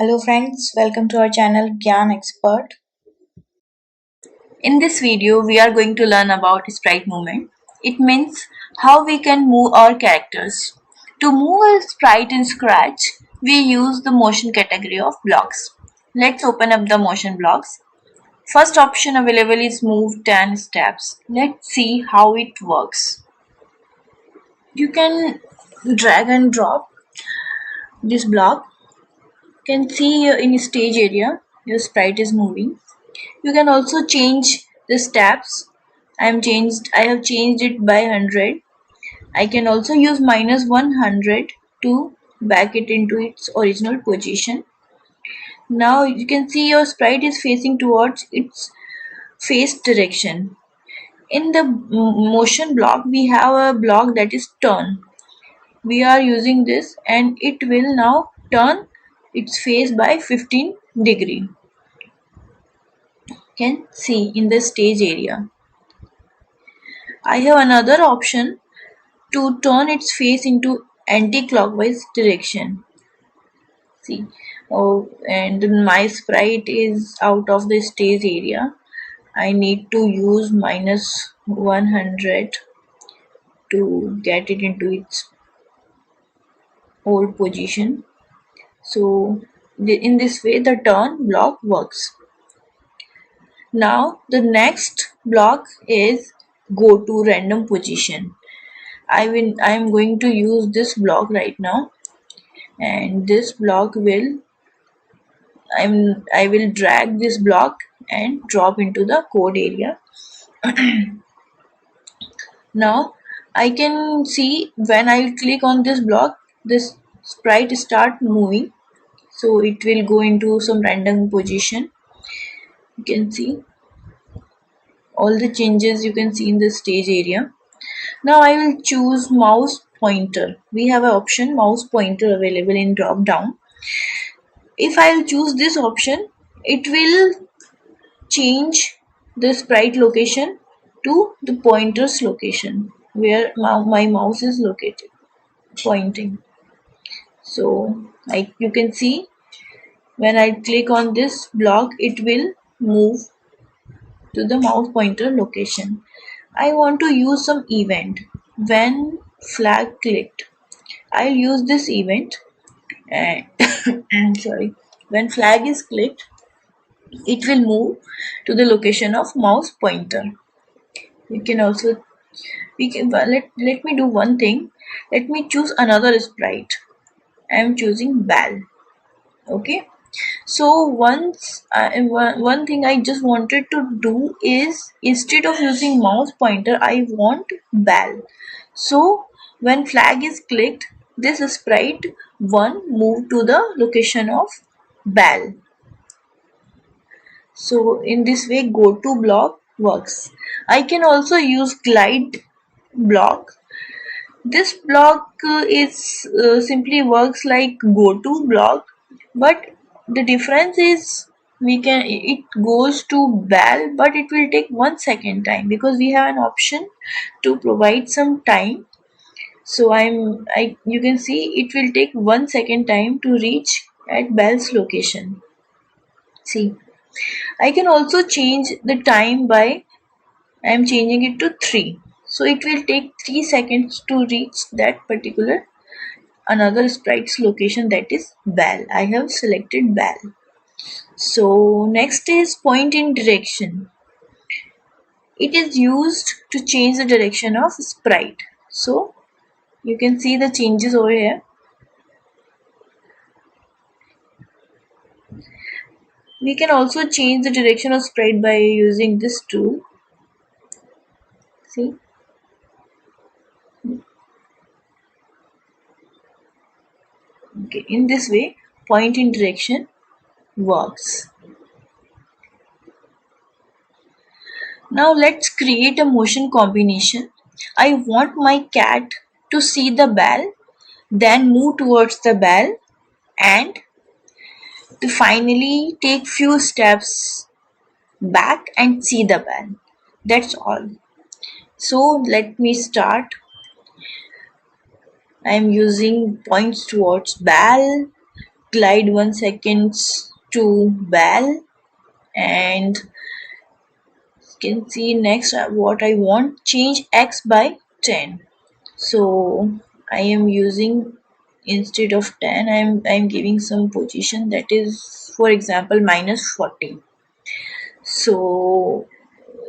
Hello friends, welcome to our channel Gyan Expert. In this video, we are going to learn about sprite movement. It means how we can move our characters. To move a sprite in Scratch, we use the motion category of blocks. Let's open up the motion blocks. First option available is move 10 steps. Let's see how it works. You can drag and drop this block. You can see here in stage area, your sprite is moving. You can also change the steps. I have changed it by 100. I can also use minus 100 to back it into its original position. Now you can see your sprite is facing towards its face direction. In the motion block, we have a block that is turn. We are using this and it will now turn its face by 15 degree. Can see in the stage area. I have another option to turn its face into anti-clockwise direction. See, and my sprite is out of the stage area. I need to use minus 100 to get it into its old position. So in this way the turn block works. Now the next block is go to random position. I am going to use this block right now, and this block will I will drag this block and drop into the code area. Now I can see when I click on this block, this sprite start moving, so it will go into some random position. You can see all the changes you can see in the stage area. Now I will choose mouse pointer. We have an option mouse pointer available in drop down. If I'll choose this option, it will change the sprite location to the pointer's location where my mouse is located, pointing. So you can see when I click on this block, it will move to the mouse pointer location. I want to use some event when flag clicked. I'll use this event and sorry, when flag is clicked, it will move to the location of mouse pointer. We can also let me do one thing. Let me choose another sprite. I am choosing ball. Okay. So one thing I just wanted to do is instead of using mouse pointer, I want ball. So when flag is clicked, this sprite 1 move to the location of ball. So in this way go to block works. I can also use glide block. This block is simply works like go to block, but the difference is it goes to ball, but it will take 1 second time because we have an option to provide some time. So you can see it will take 1 second time to reach at ball's location. See, I can also change the time by I am changing it to 3. So it will take 3 seconds to reach that particular another sprite's location, that is ball. I have selected ball. So next is point in direction. It is used to change the direction of sprite. So you can see the changes over here. We can also change the direction of sprite by using this tool. See, okay, in this way point in direction works. Now let's create a motion combination. I want my cat to see the ball, then move towards the ball, and to finally take few steps back and see the ball. That's all. So let me start. I am using points towards ball, glide 1 seconds to bell, and you can see next what I want, change x by 10. So I am using, instead of 10, I'm giving some position that is, for example, -40. So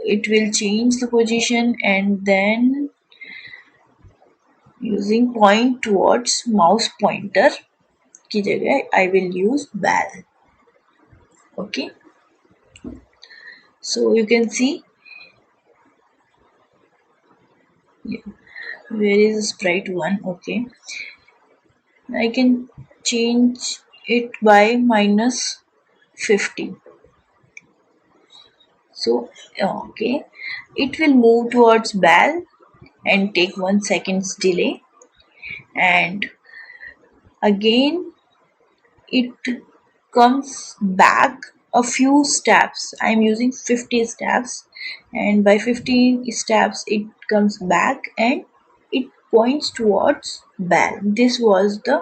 it will change the position, and then using point towards mouse pointer की जगह I will use bell. Okay, so you can see, yeah, where is sprite 1. Okay, I can change it by -50. So okay, it will move towards bell and take 1 second's delay, and again it comes back a few steps. I'm using 50 steps, and by 50 steps it comes back and it points towards bell. This was the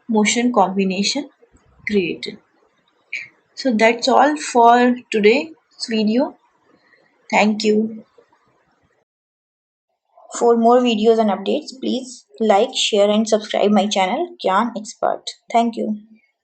motion combination created. So that's all for today's video. Thank you. For more videos and updates, please like, share and subscribe my channel Gyan Expert. Thank you.